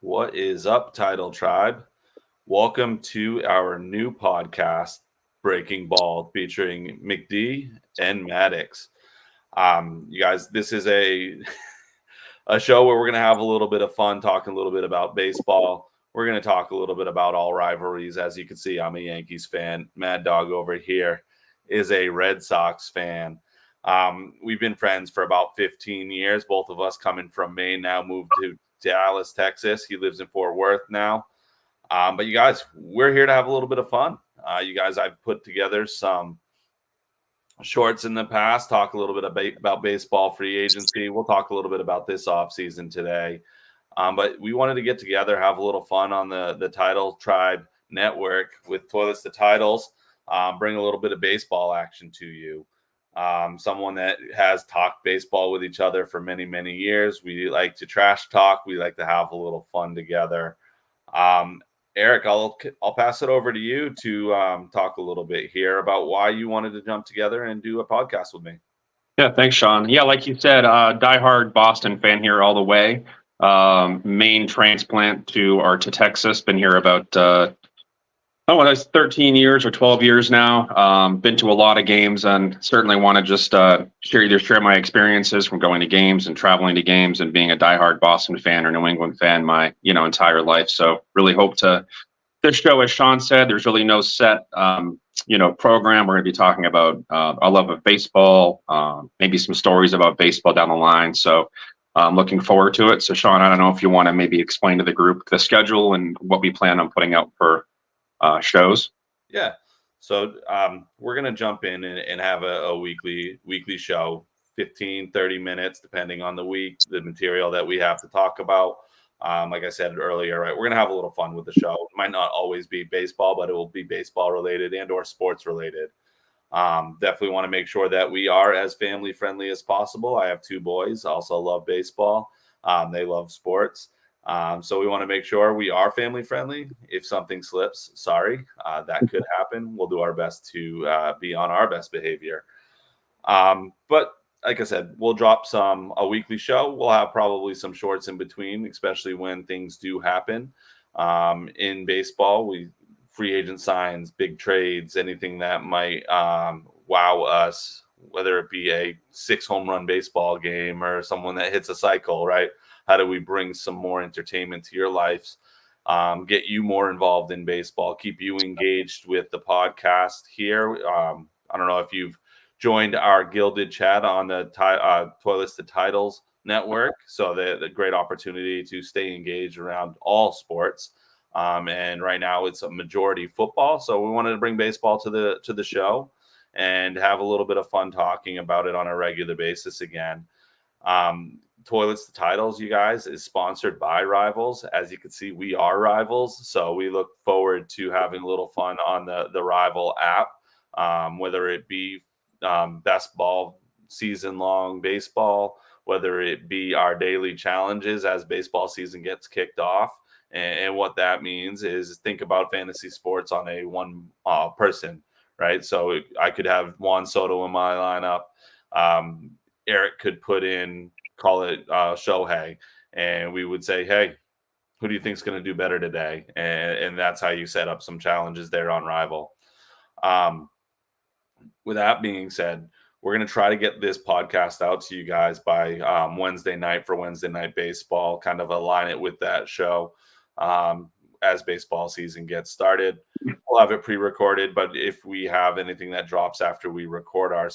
What is up, Title Tribe? Welcome to our new podcast, Breaking Ball, featuring McD and Maddox. You guys, this is a a show where we're going to have a little bit of fun, talking a little bit about baseball. We're going to talk a little bit about all rivalries. As you can see, I'm a Yankees fan. Mad Dog over here is a Red Sox fan. We've been friends for about 15 years. Both of us coming from Maine, now moved to Dallas, Texas. He lives in Fort Worth now. But you guys, we're here to have a little bit of fun. You guys, I've put together some shorts in the past, talk a little bit about baseball free agency. We'll talk a little bit about this offseason today. But we wanted to get together, have a little fun on the Title Tribe Network with Toilets to Titles, bring a little bit of baseball action to you. Someone that has talked baseball with each other for many, many years. We like to trash talk. We like to have a little fun together. Eric, I'll pass it over to you to talk a little bit here about why you wanted to jump together and do a podcast with me. Yeah, thanks, Sean. Yeah, like you said, diehard Boston fan here all the way. Main transplant to Texas. Been here about that's 13 years or 12 years now. Been to a lot of games, and certainly want to just share my experiences from going to games and traveling to games and being a diehard Boston fan or New England fan my entire life. So really hope to. This show, as Sean said, there's really no set program. We're going to be talking about our love of baseball, maybe some stories about baseball down the line. So I'm looking forward to it. So Sean, I don't know if you want to maybe explain to the group the schedule and what we plan on putting out for shows. Yeah. So we're going to jump in and have a weekly show, 15, 30 minutes, depending on the week, the material that we have to talk about. Like I said earlier, right, we're going to have a little fun with the show. It might not always be baseball, but it will be baseball related and or sports related. Definitely want to make sure that we are as family friendly as possible. I have two boys, also love baseball. They love sports. So we want to make sure we are family friendly. If something slips, sorry, that could happen. We'll do our best to be on our best behavior. But like I said, we'll drop a weekly show. We'll have probably some shorts in between, especially when things do happen. In baseball, free agent signs, big trades, anything that might wow us, whether it be a 6 home run baseball game or someone that hits a cycle, right? How do we bring some more entertainment to your lives, get you more involved in baseball, keep you engaged with the podcast here? I don't know if you've joined our gilded chat on the Toilets to Titles network. So the great opportunity to stay engaged around all sports. And right now it's a majority football. So we wanted to bring baseball to the show and have a little bit of fun talking about it on a regular basis again. Toilets to Titles, you guys, is sponsored by Rivals. As you can see, we are Rivals. So we look forward to having a little fun on the Rival app, whether it be best ball season long baseball, whether it be our daily challenges as baseball season gets kicked off. And what that means is think about fantasy sports on a one person, right? So I could have Juan Soto in my lineup. Eric could put in, call it Shohei, and we would say, hey, who do you think is going to do better today? And that's how you set up some challenges there on Rival. With that being said, we're going to try to get this podcast out to you guys by Wednesday night for Wednesday Night Baseball, kind of align it with that show as baseball season gets started. We'll have it pre-recorded, but if we have anything that drops after we record our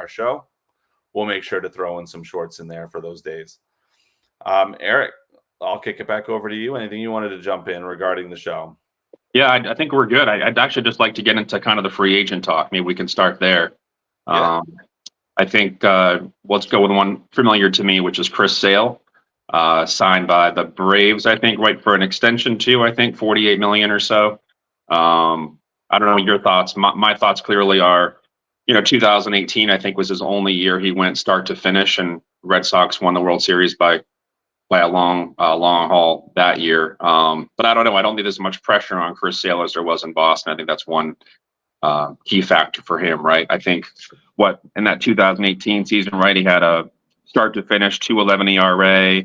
show, we'll make sure to throw in some shorts in there for those days. Eric, I'll kick it back over to you. Anything you wanted to jump in regarding the show? Yeah, I think we're good. I'd actually just like to get into kind of the free agent talk. Maybe we can start there. Yeah. I think let's go with one familiar to me, which is Chris Sale, signed by the Braves, I think, right, for an extension too, I think $48 million or so. I don't know your thoughts. My thoughts clearly are, 2018, I think, was his only year he went start to finish, and Red Sox won the World Series by a long haul that year. But I don't know. I don't think there's much pressure on Chris Sale as there was in Boston. I think that's one key factor for him, right? I think in that 2018 season, right, he had a start to finish 2.11 ERA,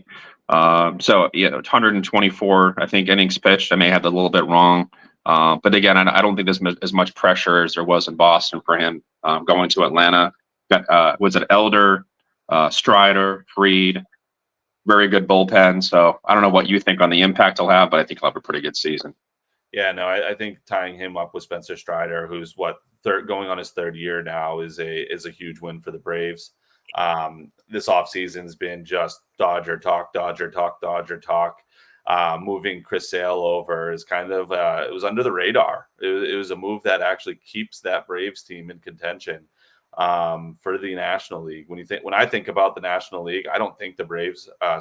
So yeah, 124, I think, innings pitched. I may have that a little bit wrong. But again, I don't think there's as much pressure as there was in Boston for him going to Atlanta. Got was it Elder, Strider, Freed, very good bullpen. So I don't know what you think on the impact he'll have, but I think he'll have a pretty good season. Yeah, no, I think tying him up with Spencer Strider, who's going on his third year now, is a huge win for the Braves. This offseason's been just Dodger talk, Dodger talk, Dodger talk. Moving Chris Sale over is kind of it was under the radar. It was a move that actually keeps that Braves team in contention for the National League. When I think about the National League, I don't think the Braves. I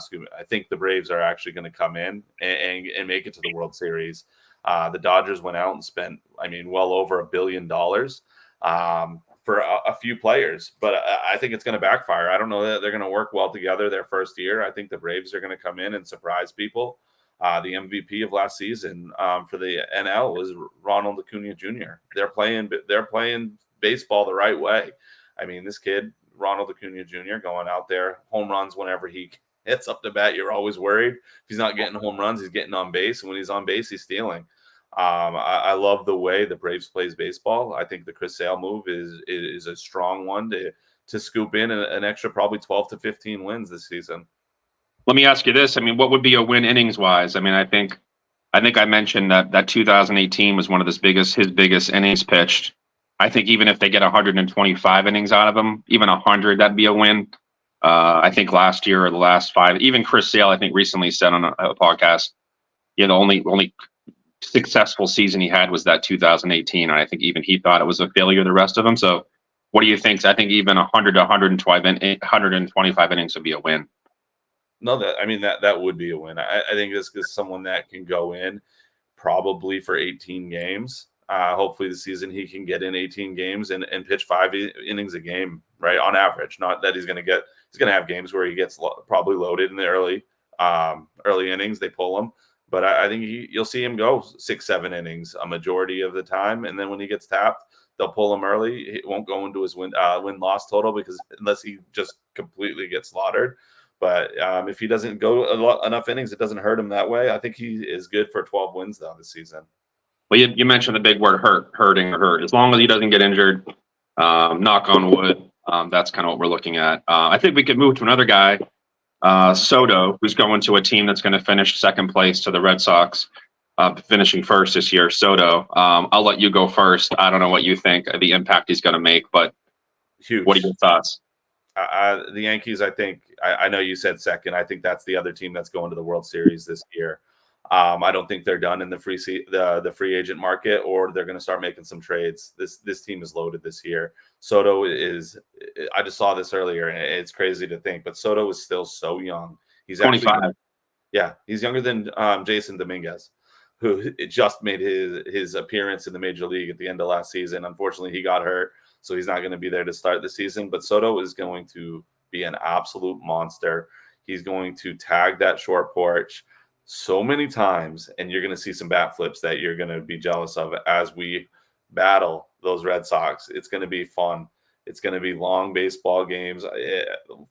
think the Braves are actually going to come in and make it to the World Series. The Dodgers went out and spent, well over $1 billion for a few players, but I think it's going to backfire. I don't know that they're going to work well together their first year. I think the Braves are going to come in and surprise people. The MVP of last season for the NL was Ronald Acuna Jr. They're playing baseball the right way. This kid, Ronald Acuna Jr., going out there, home runs whenever he hits up the bat. You're always worried. If he's not getting home runs, he's getting on base. And when he's on base, he's stealing. I love the way the Braves plays baseball. I think the Chris Sale move is a strong one to scoop in an extra probably 12 to 15 wins this season. Let me ask you this. What would be a win innings wise? I think I mentioned that 2018 was one of his biggest innings pitched. I think even if they get 125 innings out of him, even 100, that'd be a win. I think last year or the last 5, even Chris Sale, I think recently said on a podcast, the only successful season he had was that 2018, and I think even he thought it was a failure, the rest of them. So what do you think? I think even 100 to 125 innings would be a win. No, that would be a win. I think this is someone that can go in probably for 18 games. Hopefully the season he can get in 18 games and pitch 5 innings a game, right, on average. Not that he's going to have games where he gets probably loaded in the early innings. They pull him. But I think you'll see him go 6-7 innings a majority of the time. And then when he gets tapped, they'll pull him early. It won't go into his win-loss total because unless he just completely gets slaughtered. But if he doesn't go enough innings, it doesn't hurt him that way. I think he is good for 12 wins, though, this season. Well, you mentioned the big word hurting or hurt. As long as he doesn't get injured, knock on wood, that's kind of what we're looking at. I think we could move to another guy, Soto, who's going to a team that's going to finish second place to the Red Sox, finishing first this year. Soto, I'll let you go first. I don't know what you think of the impact he's going to make, but huge. What are your thoughts? The Yankees, I know you said second. I think that's the other team that's going to the World Series this year. I don't think they're done in the free agent market, or they're going to start making some trades. This team is loaded this year. Soto is. I just saw this earlier, and it's crazy to think, but Soto is still so young. He's 25. He's younger than Jason Dominguez, who just made his appearance in the Major League at the end of last season. Unfortunately, he got hurt, so he's not going to be there to start the season. But Soto is going to be an absolute monster. He's going to tag that short porch so many times, and you're going to see some bat flips that you're going to be jealous of as we battle those Red Sox. It's going to be fun. It's going to be long baseball games.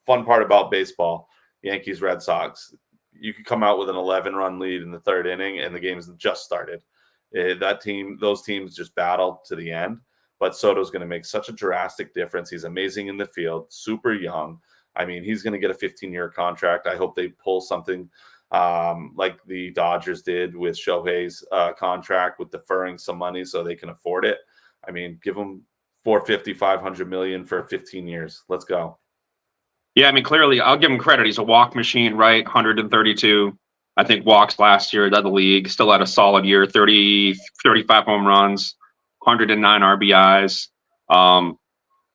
Fun part about baseball, Yankees, Red Sox, you could come out with an 11-run lead in the third inning, and the game's just started. Those teams just battle to the end. But Soto's going to make such a drastic difference. He's amazing in the field, super young. He's going to get a 15-year contract. I hope they pull something like the Dodgers did with Shohei's contract, with deferring some money so they can afford it. Give them $450, $500 million for 15 years. Let's go. Yeah, clearly, I'll give him credit. He's a walk machine, right? 132, I think, walks last year, led the league. Still had a solid year, 35 home runs, 109 RBIs.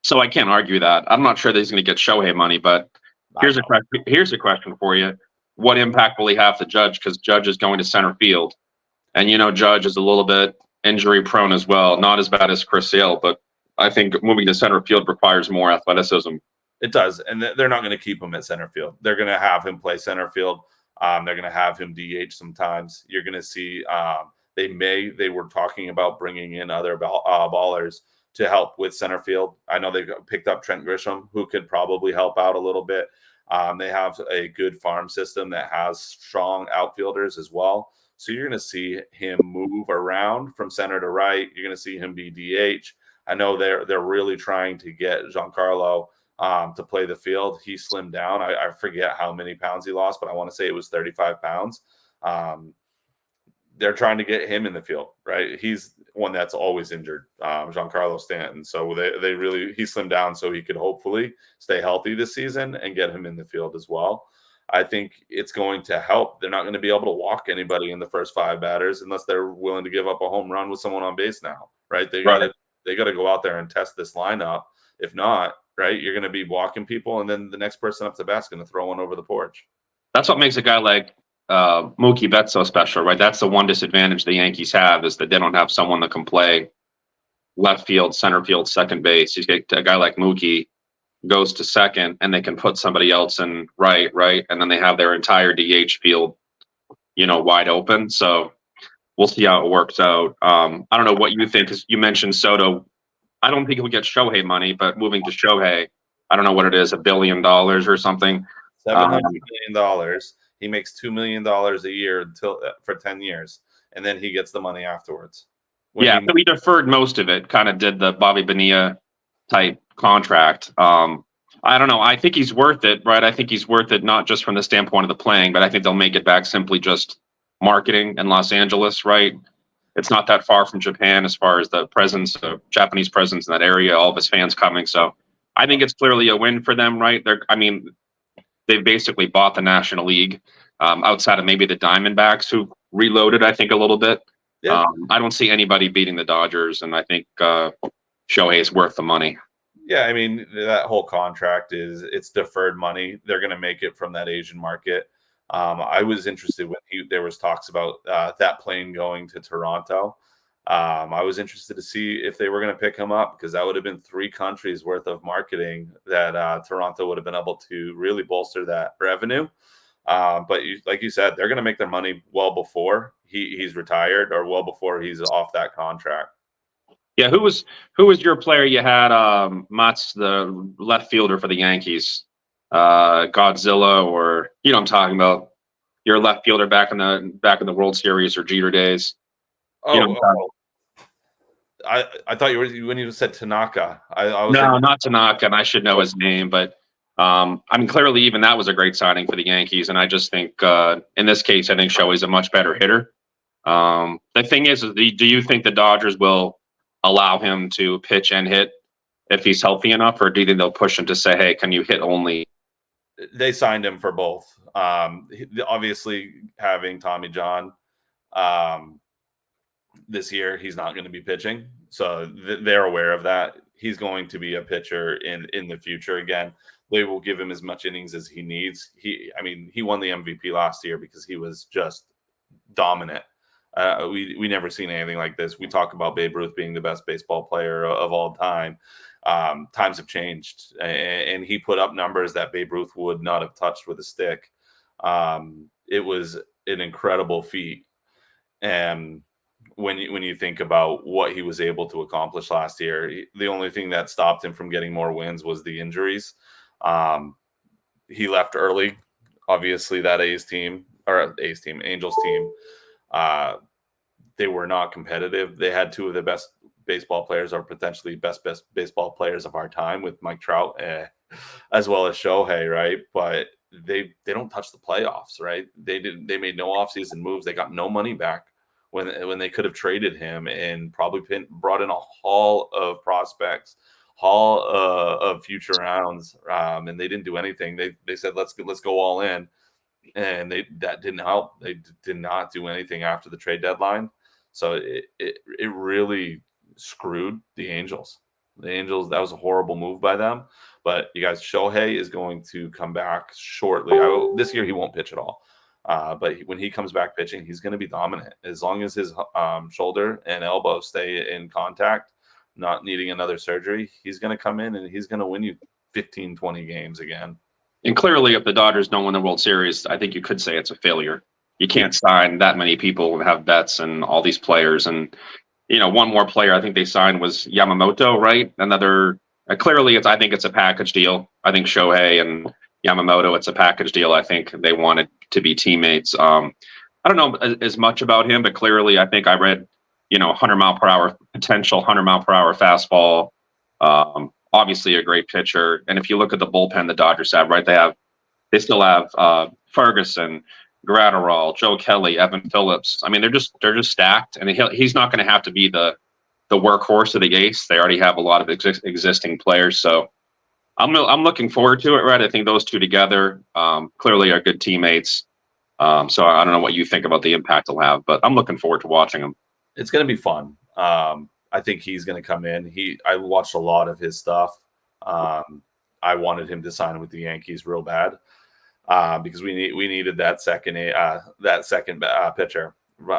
So I can't argue that. I'm not sure that he's going to get Shohei money, but here's a question for you. What impact will he have to Judge? Because Judge is going to center field. And, Judge is a little bit injury prone as well. Not as bad as Chris Sale, but I think moving to center field requires more athleticism. It does. And they're not going to keep him at center field. They're going to have him play center field. They're going to have him DH sometimes. You're going to see they were talking about bringing in other ballers to help with center field. I know they picked up Trent Grisham, who could probably help out a little bit. They have a good farm system that has strong outfielders as well. So you're going to see him move around from center to right. You're going to see him be DH. I know they're really trying to get Giancarlo to play the field. He slimmed down. I forget how many pounds he lost, but I want to say it was 35 pounds. They're trying to get him in the field, right? He's one that's always injured, Giancarlo Stanton. So they really, he slimmed down so he could hopefully stay healthy this season and get him in the field as well. I think it's going to help. They're not going to be able to walk anybody in the first 5 batters unless they're willing to give up a home run with someone on base now, right? They got to go out there and test this lineup. If not, right, you're going to be walking people, and then the next person up to bat's going to throw one over the porch. That's what makes a guy like Mookie Betts so special, right? That's the one disadvantage the Yankees have, is that they don't have someone that can play left field, center field, second base. You get a guy like Mookie goes to second, and they can put somebody else in right, and then they have their entire DH field, wide open. So we'll see how it works out. I don't know what you think, because you mentioned Soto. I don't think he'll get Shohei money, but moving to Shohei, I don't know what it is, $1 billion or something. $700 million. He makes $2 million a year for 10 years, and then he gets the money afterwards. So we deferred most of it, kind of did the Bobby Bonilla type contract. I don't know. I think he's worth it, right? I think he's worth it not just from the standpoint of the playing, but I think they'll make it back simply just marketing in Los Angeles, right? It's not that far from Japan as far as the presence of Japanese presence in that area, all of his fans coming. So I think it's clearly a win for them, right? They've basically bought the National League, outside of maybe the Diamondbacks, who reloaded, I think, a little bit. Yeah. I don't see anybody beating the Dodgers, and I think Shohei is worth the money. Yeah, I mean, that whole contract it's deferred money. They're going to make it from that Asian market. I was interested when there was talks about that plane going to Toronto. I was interested to see if they were going to pick him up, because that would have been 3 countries worth of marketing that Toronto would have been able to really bolster that revenue. But like you said, they're going to make their money well before he's retired, or well before he's off that contract. Yeah, who was your player you had? Mats, the left fielder for the Yankees, Godzilla, or I'm talking about your left fielder back in the World Series or Jeter days. I thought you were, when you said Tanaka. No, not Tanaka, and I should know his name, but clearly even that was a great signing for the Yankees, and I just think in this case, I think Shohei's a much better hitter. The thing is, do you think the Dodgers will allow him to pitch and hit if he's healthy enough, or do you think they'll push him to say, hey, can you hit only? They signed him for both. Obviously, having Tommy John this year, he's not going to be pitching, so they're aware of that. He's going to be a pitcher in the future. Again, they will give him as much innings as he needs. He won the MVP last year because he was just dominant. We never seen anything like this. We talk about Babe Ruth being the best baseball player of all time. Times have changed, and he put up numbers that Babe Ruth would not have touched with a stick. It was an incredible feat. And when you think about what he was able to accomplish last year, the only thing that stopped him from getting more wins was the injuries. He left early. Obviously, that Angels team, they were not competitive. They had 2 of the best baseball players, or potentially best baseball players of our time, with Mike Trout as well as Shohei, right? But they don't touch the playoffs, right? They made no offseason moves. They got no money back when they could have traded him and probably brought in a haul of prospects, haul of future rounds, and they didn't do anything. They said let's go all in, and that didn't help. They did not do anything after the trade deadline, so it really screwed the Angels. The Angels, that was a horrible move by them. But you guys, Shohei is going to come back shortly. This year he won't pitch at all. But when he comes back pitching, he's going to be dominant. As long as his shoulder and elbow stay in contact, not needing another surgery, he's going to come in and he's going to win you 15, 20 games again. And clearly, if the Dodgers don't win the World Series, I think you could say it's a failure. You can't sign that many people and have Betts and all these players. And, one more player I think they signed was Yamamoto, right? Another, clearly, I think it's a package deal. I think Shohei and Yamamoto. It's a package deal. I think they wanted to be teammates. I don't know as much about him, but clearly, I think I read, 100-mile-per-hour potential, 100-mile-per-hour fastball. Obviously, a great pitcher. And if you look at the bullpen the Dodgers have, right, they still have Ferguson, Gratterall, Joe Kelly, Evan Phillips. I mean, they're just stacked, and he's not going to have to be the workhorse of the ace. They already have a lot of existing players, so I'm looking forward to it. Right, I think those two together clearly are good teammates. So I don't know what you think about the impact they'll have, but I'm looking forward to watching them. It's going to be fun. I think he's going to come in. I watched a lot of his stuff. I wanted him to sign with the Yankees real bad because we needed that second pitcher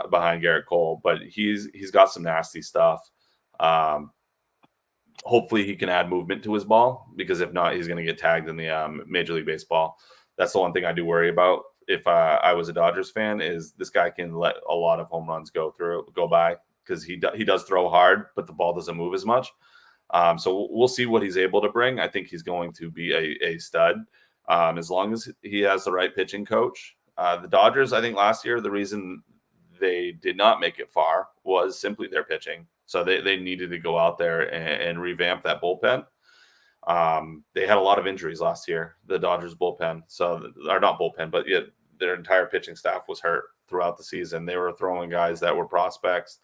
behind Garrett Cole. But he's got some nasty stuff. Hopefully he can add movement to his ball, because if not, he's going to get tagged in the Major League Baseball. That's the one thing I do worry about. If I was a Dodgers fan, is this guy can let a lot of home runs go by, because he does throw hard, but the ball doesn't move as much. So we'll see what he's able to bring. I think he's going to be a stud as long as he has the right pitching coach. The Dodgers, I think last year, the reason they did not make it far was simply their pitching. So they needed to go out there and revamp that bullpen. They had a lot of injuries last year, the Dodgers bullpen. Or not bullpen, but yet their entire pitching staff was hurt throughout the season. They were throwing guys that were prospects.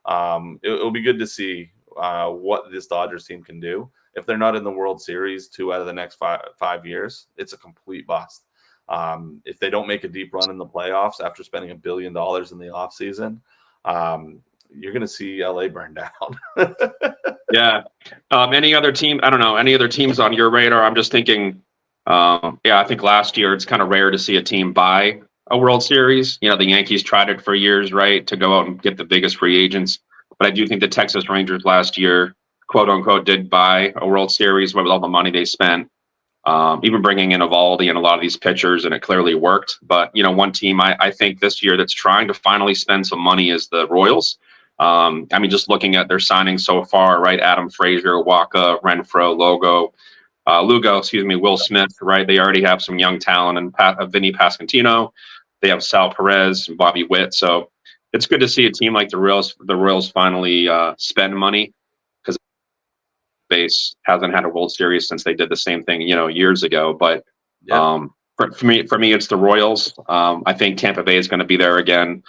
It'll be good to see what this Dodgers team can do. If they're not in the World Series 2 out of the next 5 years, it's a complete bust. If they don't make a deep run in the playoffs after spending $1 billion in the offseason, you're going to see LA burn down. Yeah. Any other team? I don't know. Any other teams on your radar? I'm just thinking. I think last year it's kind of rare to see a team buy a World Series. The Yankees tried it for years, right, to go out and get the biggest free agents. But I do think the Texas Rangers last year, quote unquote, did buy a World Series with all the money they spent, even bringing in Evaldi and a lot of these pitchers, and it clearly worked. But one team I think this year that's trying to finally spend some money is the Royals. Just looking at their signings so far, right? Adam Frazier, Waka, Renfroe, Lugo, Will Smith, right? They already have some young talent, and Vinny Pasquantino. They have Sal Perez and Bobby Witt. So it's good to see a team like the Royals finally spend money, because base hasn't had a World Series since they did the same thing, years ago. But for me, it's the Royals. I think Tampa Bay is going to be there again.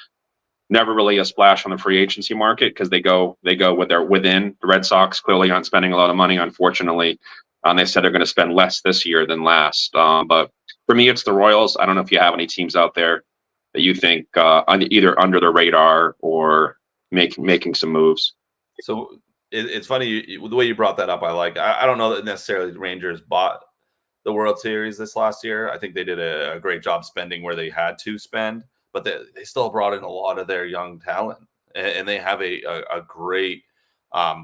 Never really a splash on the free agency market, because they go with their within. The Red Sox clearly aren't spending a lot of money, unfortunately. They said they're going to spend less this year than last. But for me, it's the Royals. I don't know if you have any teams out there that you think either under the radar or making some moves. So it's funny the way you brought that up. I don't know that necessarily the Rangers bought the World Series this last year. I think they did a great job spending where they had to spend, but they still brought in a lot of their young talent, and they have a great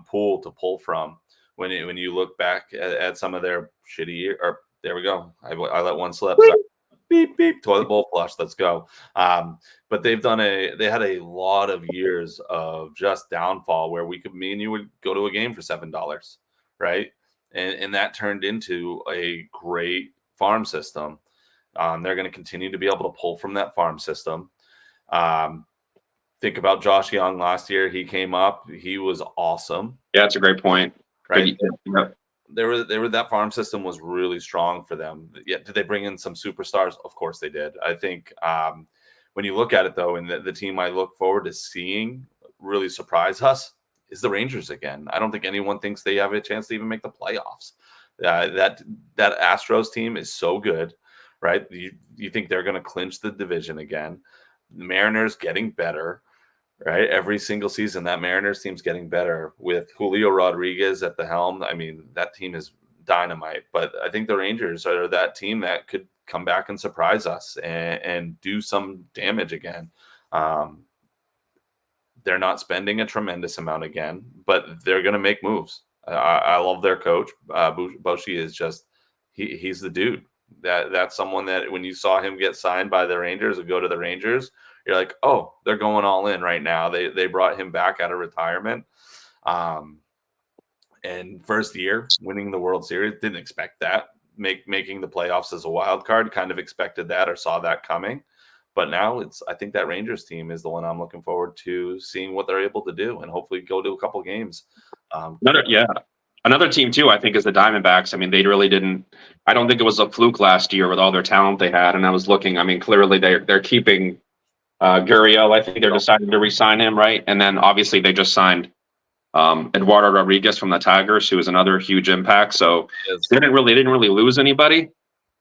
pool to pull from. When you look back at some of their shitty year, or there we go. I let one slip. Sorry. Beep beep. Toilet bowl flush. Let's go. But they had a lot of years of just downfall where me and you would go to a game for $7, right? And that turned into a great farm system. They're going to continue to be able to pull from that farm system. Think about Josh Young last year. He came up. He was awesome. Yeah, that's a great point. Right. That farm system was really strong for them. Did they bring in some superstars? Of course they did. I think when you look at it, though, and the team I look forward to seeing really surprise us is the Rangers again. I don't think anyone thinks they have a chance to even make the playoffs. That Astros team is so good, right? You think they're going to clinch the division again. The Mariners getting better. Right, every single season that Mariners team's getting better with Julio Rodriguez at the helm. I mean, that team is dynamite. But I think the Rangers are that team that could come back and surprise us and do some damage again. They're not spending a tremendous amount again, but they're going to make moves. I love their coach. Boshi is just he's the dude. That's someone that when you saw him get signed by the Rangers or go to the Rangers, you're like, oh, they're going all in right now. They brought him back out of retirement. And first year winning the World Series, didn't expect that. making the playoffs as a wild card. Kind of expected that or saw that coming. But now I think that Rangers team is the one I'm looking forward to seeing what they're able to do and hopefully go to a couple games. Another team too, I think, is the Diamondbacks. I mean, they really didn't. I don't think it was a fluke last year with all their talent they had. And I was looking. I mean, clearly they're keeping Gurriel. I think they're deciding to re-sign him, right? And then obviously they just signed Eduardo Rodriguez from the Tigers, who is another huge impact. So they didn't really lose anybody,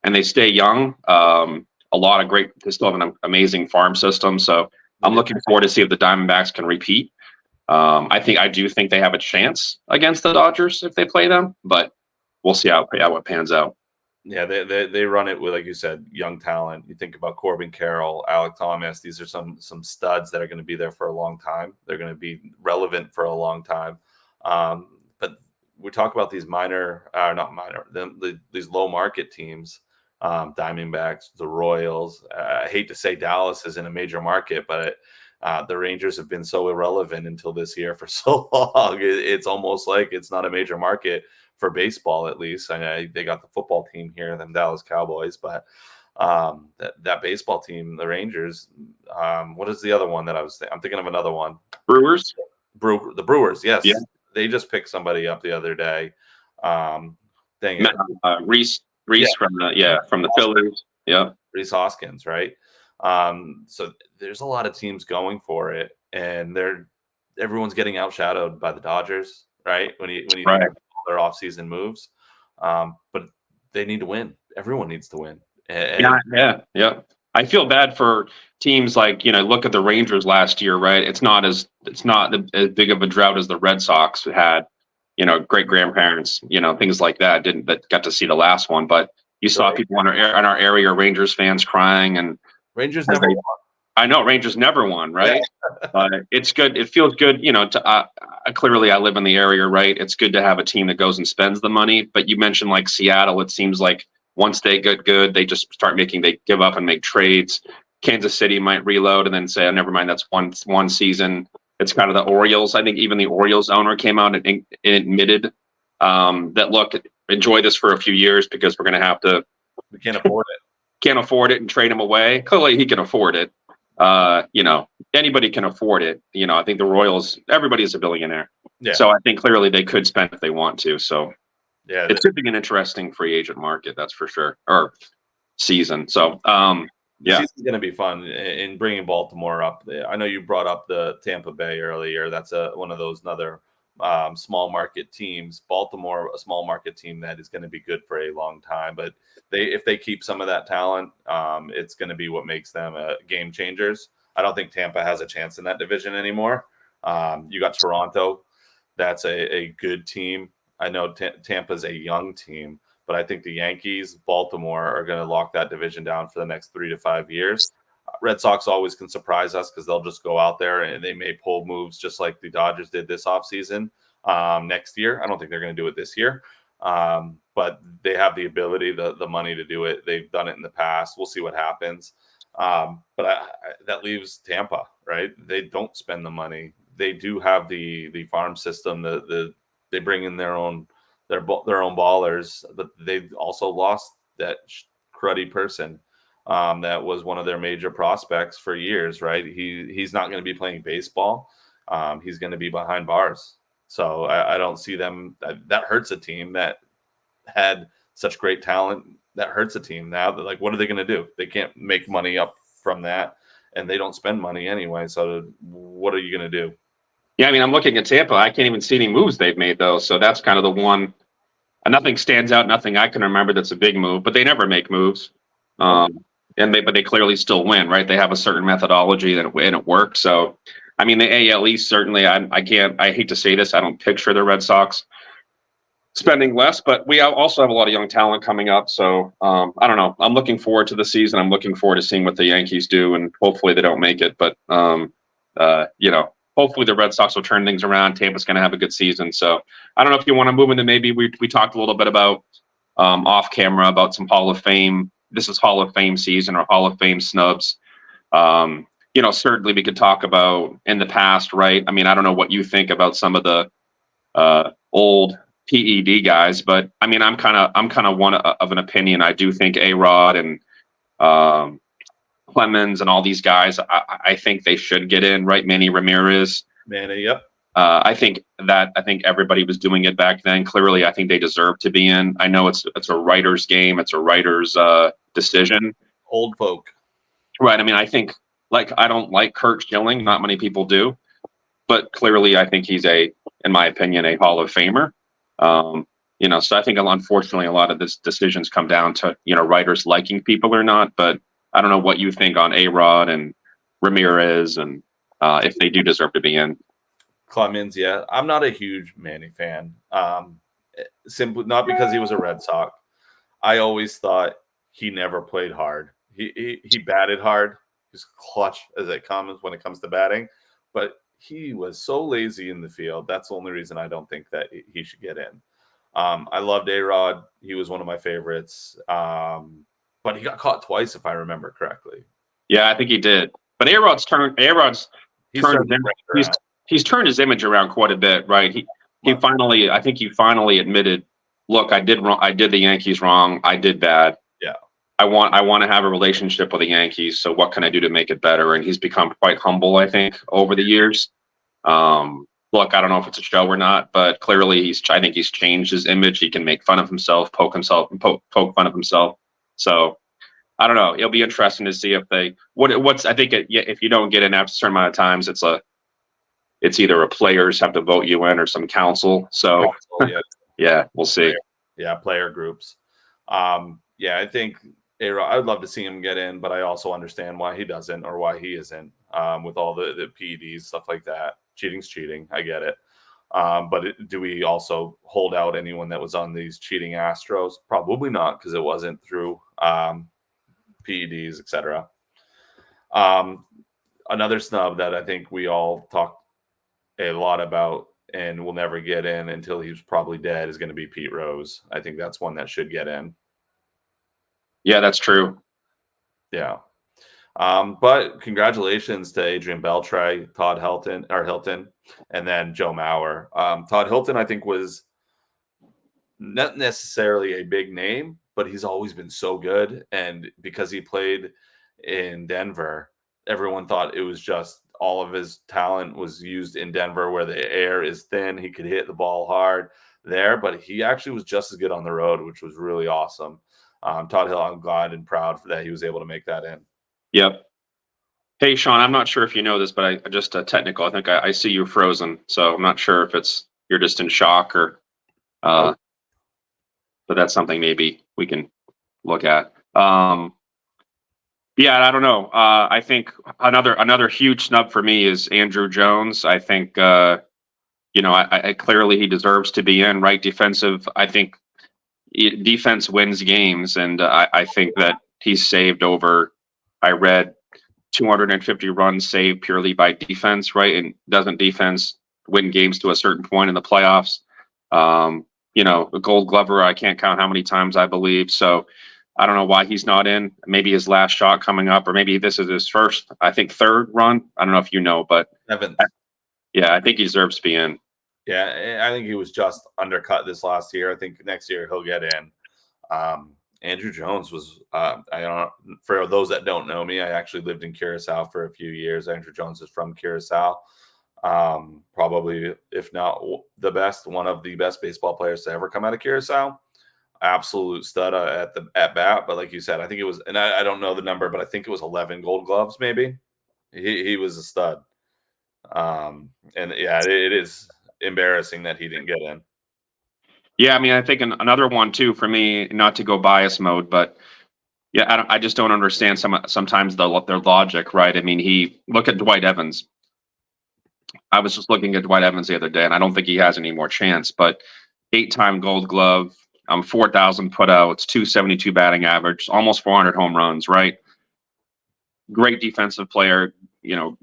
and they stay young. A lot of they still have an amazing farm system. So I'm looking forward to see if the Diamondbacks can repeat. I do think they have a chance against the Dodgers if they play them, but we'll see how it pans out. Yeah, they run it with, like you said, young talent. You think about Corbin Carroll, Alec Thomas. These are some studs that are going to be there for a long time. They're going to be relevant for a long time. But we talk about these these low market teams, Diamondbacks, the Royals. I hate to say Dallas is in a major market, but the Rangers have been so irrelevant until this year for so long. It's almost like it's not a major market for baseball, at least. I know they got the football team here, them Dallas Cowboys, but that baseball team, the Rangers. What is the other one that I'm thinking of another one? Brewers. The Brewers, yes. Yeah. They just picked somebody up the other day. Reese from the Phillies. Yeah. Reese Hoskins, right? So there's a lot of teams going for it, and everyone's getting outshadowed by the Dodgers, right? When you think about their offseason moves, but they need to win. Everyone needs to win. Yeah. I feel bad for teams like, look at the Rangers last year, right? It's not as big of a drought as the Red Sox had. Great grandparents, things like that that got to see the last one, but you saw people in our area, Rangers fans crying, and Rangers never won. I know Rangers never won, right? It's good. It feels good, clearly I live in the area, right? It's good to have a team that goes and spends the money. But you mentioned like Seattle, it seems like once they get good, they just they give up and make trades. Kansas City might reload and then say, oh, never mind, that's one season. It's kind of the Orioles. I think even the Orioles owner came out and admitted that, look, enjoy this for a few years because we're going to have to. We can't afford it. Can't afford it and trade him away. Clearly, he can afford it. Anybody can afford it. I think the Royals, everybody is a billionaire. Yeah. So I think clearly they could spend if they want to. So yeah, it should be an interesting free agent market, that's for sure, or season. So the season's going to be fun in bringing Baltimore up. I know you brought up the Tampa Bay earlier. That's one of those another small market teams. Baltimore, a small market team that is going to be good for a long time, but if they keep some of that talent, it's going to be what makes them game changers. I don't think Tampa has a chance in that division anymore. You got Toronto. That's a good team. I know Tampa's a young team, but I think the Yankees, Baltimore are going to lock that division down for the next 3 to 5 years. Red Sox always can surprise us because they'll just go out there and they may pull moves just like the Dodgers did this offseason next year. I don't think they're going to do it this year, but they have the ability, the money to do it. They've done it in the past. We'll see what happens. But that leaves Tampa, right? They don't spend the money. They do have the farm system. They bring in their own ballers, but they've also lost that cruddy person. That was one of their major prospects for years, right? He's not going to be playing baseball. He's going to be behind bars. So I don't see them. That hurts a team that had such great talent. That hurts a team now. They're like, what are they going to do? They can't make money up from that, and they don't spend money anyway. So what are you going to do? Yeah, I mean, I'm looking at Tampa. I can't even see any moves they've made, though. So that's kind of the one. Nothing stands out. Nothing I can remember that's a big move, but they never make moves. But they clearly still win, right? They have a certain methodology and it works. So, I mean, the AL East, certainly, I hate to say this, I don't picture the Red Sox spending less, but we also have a lot of young talent coming up. So, I don't know. I'm looking forward to the season. I'm looking forward to seeing what the Yankees do, and hopefully they don't make it. But, hopefully the Red Sox will turn things around. Tampa's going to have a good season. So, I don't know if you want to move into maybe we talked a little bit about off camera about some Hall of Fame. This is Hall of Fame season or Hall of Fame snubs. Certainly we could talk about in the past, right? I mean, I don't know what you think about some of the old PED guys, but I mean, I'm kind of one of an opinion. I do think A-Rod and Clemens and all these guys, I think they should get in, right? Manny Ramirez. Manny, yep. I think everybody was doing it back then. Clearly, I think they deserve to be in. I know it's a writer's game. It's a writer's decision. Old folk. Right. I mean, I think, I don't like Curt Schilling. Not many people do. But clearly, I think he's in my opinion, a Hall of Famer. So I think, unfortunately, a lot of these decisions come down to, writers liking people or not. But I don't know what you think on A-Rod and Ramirez and if they do deserve to be in. Clemens, yeah. I'm not a huge Manny fan. Simply not because he was a Red Sox. I always thought he never played hard. He batted hard. He's clutch as it comes when it comes to batting. But he was so lazy in the field. That's the only reason I don't think that he should get in. I loved A-Rod. He was one of my favorites. But he got caught twice, if I remember correctly. Yeah, I think he did. But he's turned his image around quite a bit, right? He finally admitted, look, I did wrong. I did the Yankees wrong. I did bad. Yeah. I want to have a relationship with the Yankees. So what can I do to make it better? And he's become quite humble, I think, over the years. Look, I don't know if it's a show or not, but clearly I think he's changed his image. He can make fun of himself, poke fun of himself. So I don't know. It'll be interesting to see if if you don't get in after a certain amount of times, it's either a players have to vote you in or some council. So yeah, we'll see. Yeah, player groups. I think I would love to see him get in, but I also understand why he doesn't or why he isn't with all the PEDs, stuff like that. Cheating's cheating. I get it. But do we also hold out anyone that was on these cheating Astros? Probably not, because it wasn't through PEDs, etc. Another snub that I think we all talked a lot about and will never get in until he's probably dead is going to be Pete Rose. I think that's one that should get in. Yeah, that's true. Yeah. But congratulations to Adrian Beltre, Todd Hilton, and then Joe Mauer. Todd Hilton, I think, was not necessarily a big name, but he's always been so good. And because he played in Denver, everyone thought it was just all of his talent was used in Denver where the air is thin. He could hit the ball hard there, but he actually was just as good on the road, which was really awesome. Todd Hill, I'm glad and proud that he was able to make that in. Yep. Hey, Sean, I'm not sure if you know this, but I just technical. I think I see you frozen, so I'm not sure if you're just in shock or, but that's something maybe we can look at. Yeah, I don't know. I think another huge snub for me is Andrew Jones. I think I clearly he deserves to be in, right? Defensive. I think defense wins games, and I think that he's saved over. I read 250 runs saved purely by defense, right? And doesn't defense win games to a certain point in the playoffs? A Gold Glover, I can't count how many times, I believe. So I don't know why he's not in. Maybe his last shot coming up, or maybe this is his first, I think, third run. I don't know if you know, but Seventh. Yeah, I think he deserves to be in. Yeah, I think he was just undercut this last year. I think next year he'll get in. Andrew Jones was, for those that don't know me, I actually lived in Curacao for a few years. Andrew Jones is from Curacao. Probably, if not one of the best baseball players to ever come out of Curacao. Absolute stud at bat. But like you said, I think it was, and I don't know the number, but I think it was 11 Gold Gloves, maybe. He was a stud. And yeah, it is embarrassing that he didn't get in. Yeah, I mean, I think another one too for me, not to go bias mode, but yeah, I just don't understand sometimes their logic, right? I mean, look at Dwight Evans. I was just looking at Dwight Evans the other day, and I don't think he has any more chance. But 8-time Gold Glove, 4,000 putouts, 272 batting average, almost 400 home runs, right? Great defensive player,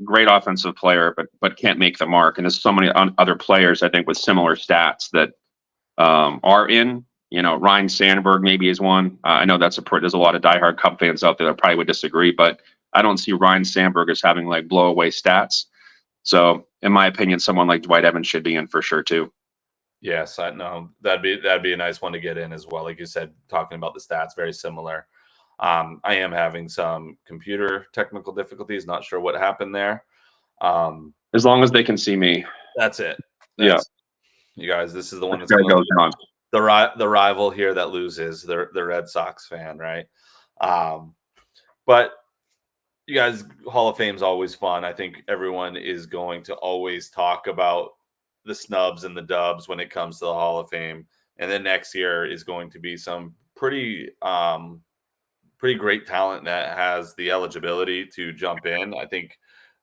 great offensive player, but can't make the mark. And there's so many other players, I think, with similar stats that are in. Ryan Sandberg maybe is one. I know there's a lot of diehard Cub fans out there that probably would disagree, but I don't see Ryan Sandberg as having like blow away stats. So in my opinion, someone like Dwight Evans should be in for sure too. Yes, I know that'd be a nice one to get in as well. Like you said, talking about the stats, very similar. I am having some computer technical difficulties. Not sure what happened there. Um, As long as they can see me. that's it. Yeah. That's you guys. This is the one that's There going to goes lose. on. The rival here that loses, the Red Sox fan, right? But you guys, Hall of Fame's always fun. I think everyone is going to always talk about the snubs and the dubs when it comes to the Hall of Fame. And then next year is going to be some pretty great talent that has the eligibility to jump in. I think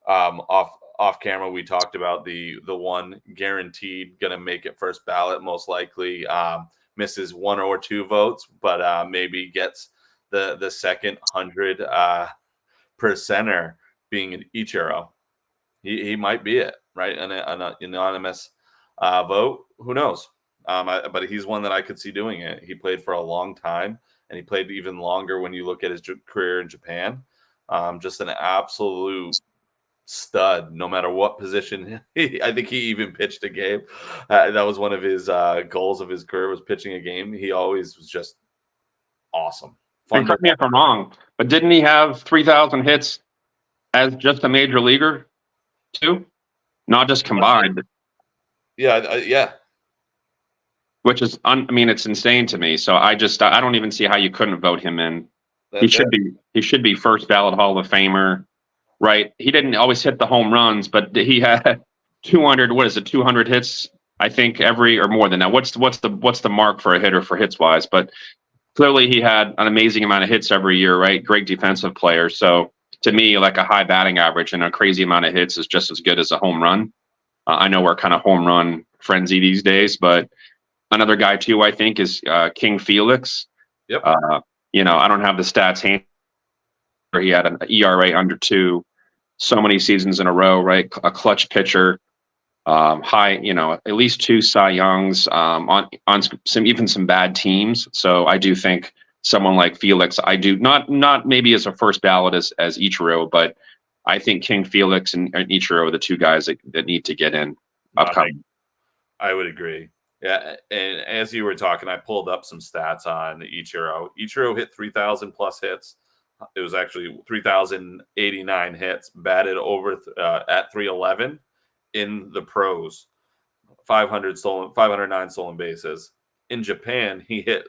off camera we talked about the one guaranteed going to make it first ballot, most likely misses one or two votes, but maybe gets the second 100 percenter being an Ichiro. He might be it, right? An anonymous vote. Who knows? But he's one that I could see doing it. He played for a long time, and he played even longer when you look at his career in Japan. Just an absolute stud, no matter what position. I think he even pitched a game. That was one of his goals of his career, was pitching a game. He always was just awesome. And Fun to correct me if I'm wrong, but didn't he have 3,000 hits as just a major leaguer too? Not just combined, yeah. which is, I mean, it's insane to me. So I don't even see how you couldn't vote him in. That's He should be first ballot Hall of Famer, right? He didn't always hit the home runs, but he had 200. What is it? 200 hits, I think, every or more than that. What's the mark for a hitter for hits wise? But clearly, he had an amazing amount of hits every year, right? Great defensive player. So to me, like a high batting average and a crazy amount of hits is just as good as a home run. I know we're kind of home run frenzy these days, but another guy too, I think, is King Felix. Yep. I don't have the stats handy. He had an ERA under 2, so many seasons in a row, right? A clutch pitcher, high, at least 2 Cy Youngs on some bad teams. So I do think someone like Felix, I do not maybe as a first ballot as Ichiro, but I think King Felix and Ichiro are the 2 guys that need to get in upcoming. I would agree. Yeah, and as you were talking, I pulled up some stats on Ichiro. Ichiro hit 3,000 plus hits. It was actually 3,089 hits, batted over at 311 in the pros. 509 stolen bases. In Japan, he hit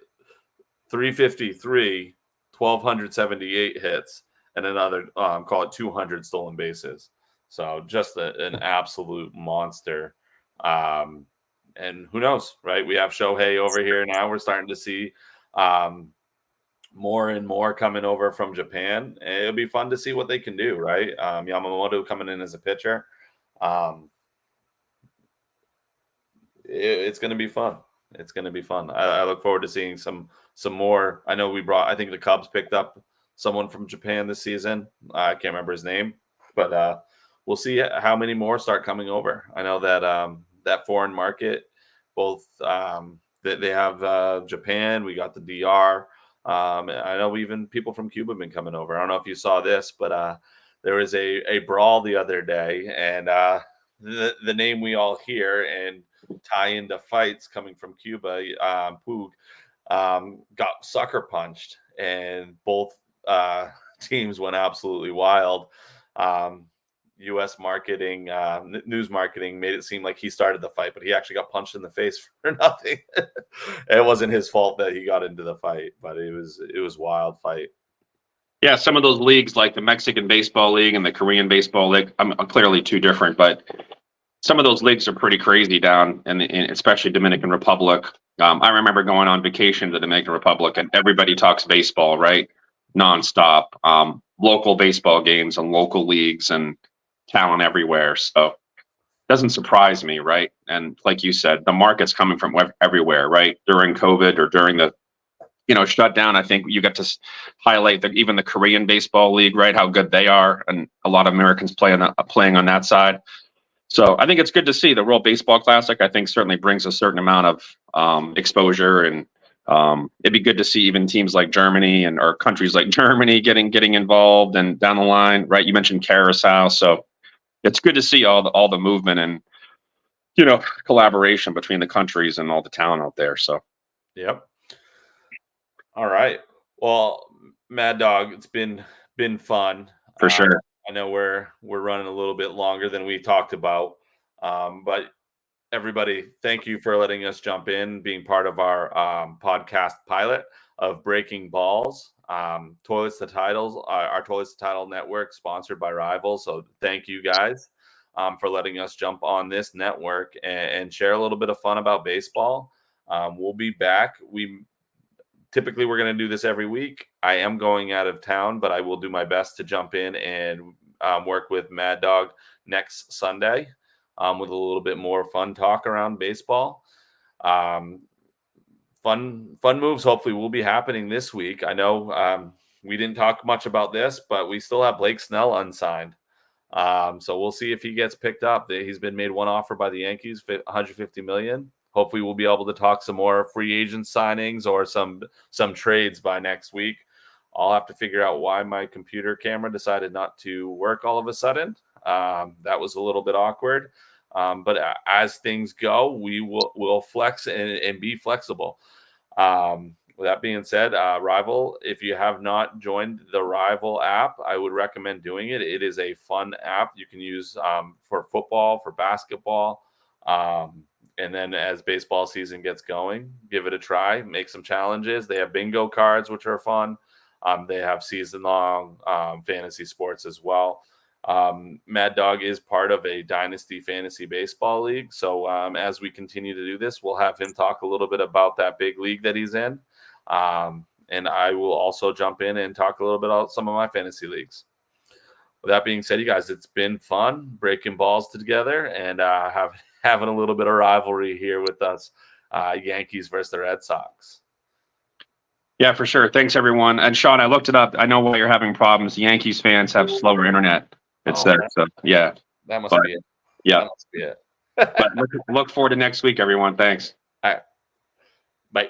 353, 1,278 hits, and another call it 200 stolen bases. So just an absolute monster. And who knows, right? We have Shohei over here now. We're starting to see more and more coming over from Japan. It'll be fun to see what they can do, right? Yamamoto coming in as a pitcher. It's going to be fun. It's going to be fun. I look forward to seeing some more. I know I think the Cubs picked up someone from Japan this season. I can't remember his name, but we'll see how many more start coming over. I know that that foreign market, both they have Japan. We got the DR. I know even people from Cuba have been coming over. I don't know if you saw this, but there was a brawl the other day, and the name we all hear and tie into fights coming from Cuba, Puig, got sucker punched, and both teams went absolutely wild. U.S. marketing, news marketing made it seem like he started the fight, but he actually got punched in the face for nothing. It wasn't his fault that he got into the fight, but it was wild fight. Yeah, some of those leagues, like the Mexican Baseball League and the Korean Baseball League, I'm clearly 2 different, but some of those leagues are pretty crazy down in especially Dominican Republic. I remember going on vacation to the Dominican Republic, and everybody talks baseball, right? Nonstop. Local baseball games and local leagues and talent everywhere. So it doesn't surprise me, right? And like you said, the market's coming from everywhere, right? During COVID or during the shutdown, I think you got to highlight even the Korean Baseball League, right? How good they are, and a lot of Americans playing on that side. So I think it's good to see the World Baseball Classic. I think certainly brings a certain amount of exposure, and it'd be good to see even teams like Germany or countries like Germany getting involved and down the line, right? You mentioned Carousel, so it's good to see all the movement. And collaboration between the countries and all the talent out there. So, yep. All right. Well, Mad Dog, it's been fun. for sure. I know we're running a little bit longer than we talked about, but everybody, thank you for letting us jump in, being part of our podcast pilot of Breaking Balls. Toilets to Titles, our Toilets to Title network, sponsored by Rival. So thank you guys for letting us jump on this network and share a little bit of fun about baseball. We'll be back. Typically, we're going to do this every week. I am going out of town, but I will do my best to jump in and work with Mad Dog next Sunday with a little bit more fun talk around baseball. Fun moves hopefully will be happening this week. I know we didn't talk much about this, but we still have Blake Snell unsigned. So we'll see if he gets picked up. He's been made one offer by the Yankees, $150 million. Hopefully we'll be able to talk some more free agent signings or some trades by next week. I'll have to figure out why my computer camera decided not to work all of a sudden. That was a little bit awkward. But as things go, we'll flex and be flexible. With that being said, Rival, if you have not joined the Rival app, I would recommend doing it. It is a fun app you can use for football, for basketball. And then as baseball season gets going, give it a try, make some challenges. They have bingo cards, which are fun. They have season-long fantasy sports as well. Mad Dog is part of a Dynasty Fantasy Baseball League. So as we continue to do this, we'll have him talk a little bit about that big league that he's in. And I will also jump in and talk a little bit about some of my fantasy leagues. With that being said, you guys, it's been fun breaking balls together and having a little bit of rivalry here with us, Yankees versus the Red Sox. Yeah, for sure. Thanks, everyone. And Sean, I looked it up. I know why you're having problems. Yankees fans have slower internet. It's there. So, yeah. That must be it. Yeah. That must be it. But look forward to next week, everyone. Thanks. All right. Bye.